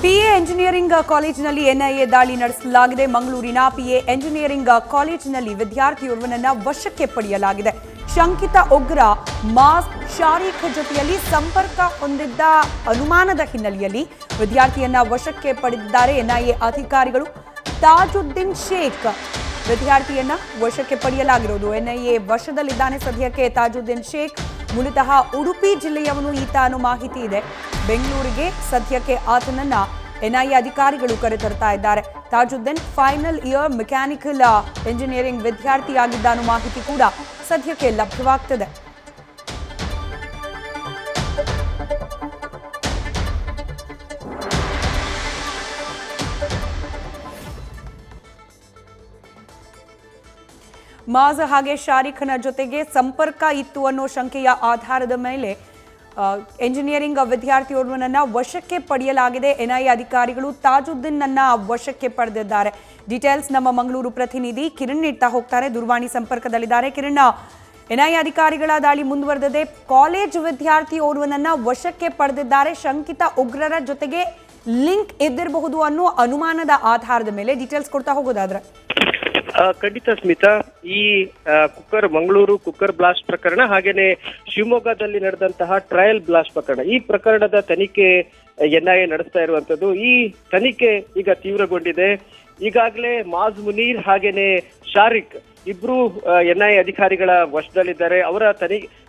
PA engineering ಕಾಲೇಜಿನಲ್ಲಿ NIA ದಾಳಿ ನಡೆಸಲಾಗಿದೆ. ಮಂಗಳೂರಿನ ಪಿಎ ಎಂಜಿನಿಯರಿಂಗ್ ಕಾಲೇಜಿನಲ್ಲಿ ವಿದ್ಯಾರ್ಥಿಯೋರ್ವನನ್ನ ವಶಕ್ಕೆ ಪಡೆಯಲಾಗಿದೆ. ಶಂಕಿತ ಉಗ್ರ ಮಾಸ್ ಶಾರೀಖ್ ಜೊತೆಯಲ್ಲಿ ಸಂಪರ್ಕ ಹೊಂದಿದ್ದ ಅನುಮಾನದ ಹಿನ್ನೆಲೆಯಲ್ಲಿ ವಿದ್ಯಾರ್ಥಿಯನ್ನ ವಶಕ್ಕೆ ಪಡೆದಿದ್ದಾರೆ ಎನ್ಐಎ ಅಧಿಕಾರಿಗಳು. ತಾಜುದ್ದೀನ್ ಶೇಖ್ ವಿದ್ಯಾರ್ಥಿಯನ್ನ ವಶಕ್ಕೆ ಪಡೆಯಲಾಗಿರುವುದು. ಎನ್ಐಎ ವಶದಲ್ಲಿದ್ದಾನೆ ಸದ್ಯಕ್ಕೆ ತಾಜುದ್ದೀನ್ ಶೇಖ್. ಮೂಲತಃ ಉಡುಪಿ ಜಿಲ್ಲೆಯವನು ಈತ ಅನ್ನೋ ಮಾಹಿತಿ ಇದೆ. ಬೆಂಗಳೂರಿಗೆ ಸದ್ಯಕ್ಕೆ ಆತನನ್ನ ಎನ್ಐಎ ಅಧಿಕಾರಿಗಳು ಕರೆತರ್ತಾ ಇದ್ದಾರೆ. Tajuddin final year mechanical engineering ವಿದ್ಯಾರ್ಥಿಯಾಗಿದ್ದ ಅನ್ನೋ ಮಾಹಿತಿ ಕೂಡ ಸದ್ಯಕ್ಕೆ ಲಭ್ಯವಾಗ್ತದೆ. ಮಾಜ್ ಹಾಗೆ ಶಾರೀಖನ ಜೊತೆಗೆ ಸಂಪರ್ಕ ಇತ್ತು ಅನ್ನೋ ಶಂಕೆಯ ಆಧಾರದ ಮೇಲೆ ಎಂಜಿನಿಯರಿಂಗ್ ವಿದ್ಯಾರ್ಥಿಯೋರ್ವನನ್ನ ವಶಕ್ಕೆ ಪಡೆಯಲಾಗಿದೆ. ಎನ್ಐಎ ಅಧಿಕಾರಿಗಳು ತಾಜುದ್ದೀನ್ ಅನ್ನ ವಶಕ್ಕೆ ಪಡೆದಿದ್ದಾರೆ. ಡೀಟೇಲ್ಸ್ ನಮ್ಮ ಮಂಗಳೂರು ಪ್ರತಿನಿಧಿ ಕಿರಣ್ ನೀಡ್ತಾ ಹೋಗ್ತಾರೆ. ದೂರವಾಣಿ ಸಂಪರ್ಕದಲ್ಲಿದ್ದಾರೆ. ಕಿರಣ್, ಎನ್ಐಎ ಅಧಿಕಾರಿಗಳ ದಾಳಿ ಮುಂದುವರೆದಿದೆ. ಕಾಲೇಜ್ ವಿದ್ಯಾರ್ಥಿಯೋರ್ವನನ್ನ ವಶಕ್ಕೆ ಪಡೆದಿದ್ದಾರೆ. ಶಂಕಿತ ಉಗ್ರರ ಜೊತೆಗೆ ಲಿಂಕ್ ಇದ್ದಿರಬಹುದು ಅನ್ನೋ ಅನುಮಾನದ ಆಧಾರದ ಮೇಲೆ ಡೀಟೇಲ್ಸ್ ಕೊಡ್ತಾ ಹೋಗೋದಾದ್ರೆ. ಖಂಡಿತ ಸ್ಮಿತಾ, ಈ ಮಂಗಳೂರು ಕುಕ್ಕರ್ ಬ್ಲಾಸ್ಟ್ ಪ್ರಕರಣ ಹಾಗೇನೆ ಶಿವಮೊಗ್ಗದಲ್ಲಿ ನಡೆದಂತಹ ಟ್ರಯಲ್ ಬ್ಲಾಸ್ಟ್ ಪ್ರಕರಣ, ಈ ಪ್ರಕರಣದ ತನಿಖೆ ಎನ್ಐಎ ನಡೆಸ್ತಾ ಇರುವಂತದ್ದು. ಈ ತನಿಖೆ ಈಗ ತೀವ್ರಗೊಂಡಿದೆ. ಈಗಾಗಲೇ ಮಾಜ್ ಮುನೀರ್ ಹಾಗೇನೆ ಶಾರಿಕ್ ಇಬ್ರು ಎನ್ಐಎ ಅಧಿಕಾರಿಗಳ ವಶದಲ್ಲಿದ್ದಾರೆ. ಅವರ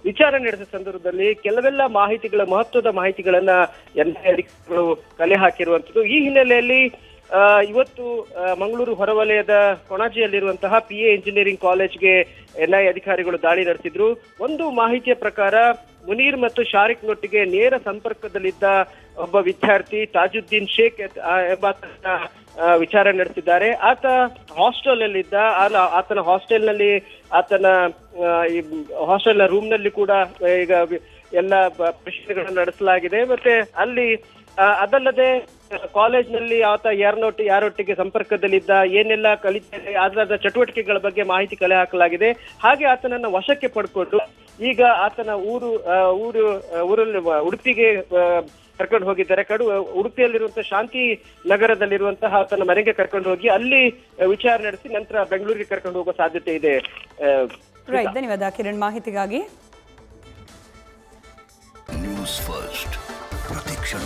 ವಿಚಾರಣೆ ನಡೆಸಿದ ಸಂದರ್ಭದಲ್ಲಿ ಕೆಲವೆಲ್ಲ ಮಾಹಿತಿಗಳ ಮಹತ್ವದ ಮಾಹಿತಿಗಳನ್ನ ಎನ್ಐಎ ಅಧಿಕಾರಿಗಳು ಕಲೆ ಹಾಕಿರುವಂತದ್ದು. ಈ ಹಿನ್ನೆಲೆಯಲ್ಲಿ ಇವತ್ತು ಮಂಗಳೂರು ಹೊರವಲಯದ ಕೊಣಾಜಿಯಲ್ಲಿರುವಂತಹ ಪಿಎ ಇಂಜಿನಿಯರಿಂಗ್ ಕಾಲೇಜ್ಗೆ ಎನ್ಐಎ ಅಧಿಕಾರಿಗಳು ದಾಳಿ ನಡೆಸಿದ್ರು. ಒಂದು ಮಾಹಿತಿಯ ಪ್ರಕಾರ ಮುನೀರ್ ಮತ್ತು ಶಾರಿಕ್ನೊಟ್ಟಿಗೆ ನೇರ ಸಂಪರ್ಕದಲ್ಲಿದ್ದ ಒಬ್ಬ ವಿದ್ಯಾರ್ಥಿ ತಾಜುದ್ದೀನ್ ಶೇಖ್ ಎಂಬಾತನ ವಿಚಾರಣೆ ನಡೆಸಿದ್ದಾರೆ. ಆತ ಹಾಸ್ಟೆಲ್ ಅಲ್ಲಿದ್ದ. ಆತನ ಹಾಸ್ಟೆಲ್ನಲ್ಲಿ ಆತನ ಹಾಸ್ಟೆಲ್ನ ರೂಮ್ ನಲ್ಲಿ ಕೂಡ ಈಗ ಎಲ್ಲ ಪರಿಶೀಲನೆಗಳನ್ನು ನಡೆಸಲಾಗಿದೆ. ಮತ್ತೆ ಅಲ್ಲಿ ಅದಲ್ಲದೆ ಕಾಲೇಜ್ನಲ್ಲಿ ಆತ ಯಾರೊಟ್ಟಿಗೆ ಸಂಪರ್ಕದಲ್ಲಿದ್ದ, ಏನೆಲ್ಲ ಕಲಿತಿದೆ, ಅದರ ಚಟುವಟಿಕೆಗಳ ಬಗ್ಗೆ ಮಾಹಿತಿ ಕಲೆ ಹಾಕಲಾಗಿದೆ. ಹಾಗೆ ಆತನನ್ನ ವಶಕ್ಕೆ ಪಡ್ಕೊಂಡು ಈಗ ಆತನ ಊರಲ್ಲಿ ಉಡುಪಿಗೆ ಕರ್ಕೊಂಡು ಹೋಗಿದ್ದಾರೆ. ಉಡುಪಿಯಲ್ಲಿರುವಂತಹ ಶಾಂತಿ ನಗರದಲ್ಲಿರುವಂತಹ ಆತನ ಮನೆಗೆ ಕರ್ಕೊಂಡು ಹೋಗಿ ಅಲ್ಲಿ ವಿಚಾರಣೆ ನಡೆಸಿ ನಂತರ ಬೆಂಗಳೂರಿಗೆ ಕರ್ಕೊಂಡು ಹೋಗೋ ಸಾಧ್ಯತೆ ಇದೆ. ಧನ್ಯವಾದ ಕಿರಣ್ ಮಾಹಿತಿಗಾಗಿ. ನ್ಯೂಸ್ ಫಸ್ಟ್ ಪ್ರತಿಕ್ಷಣ.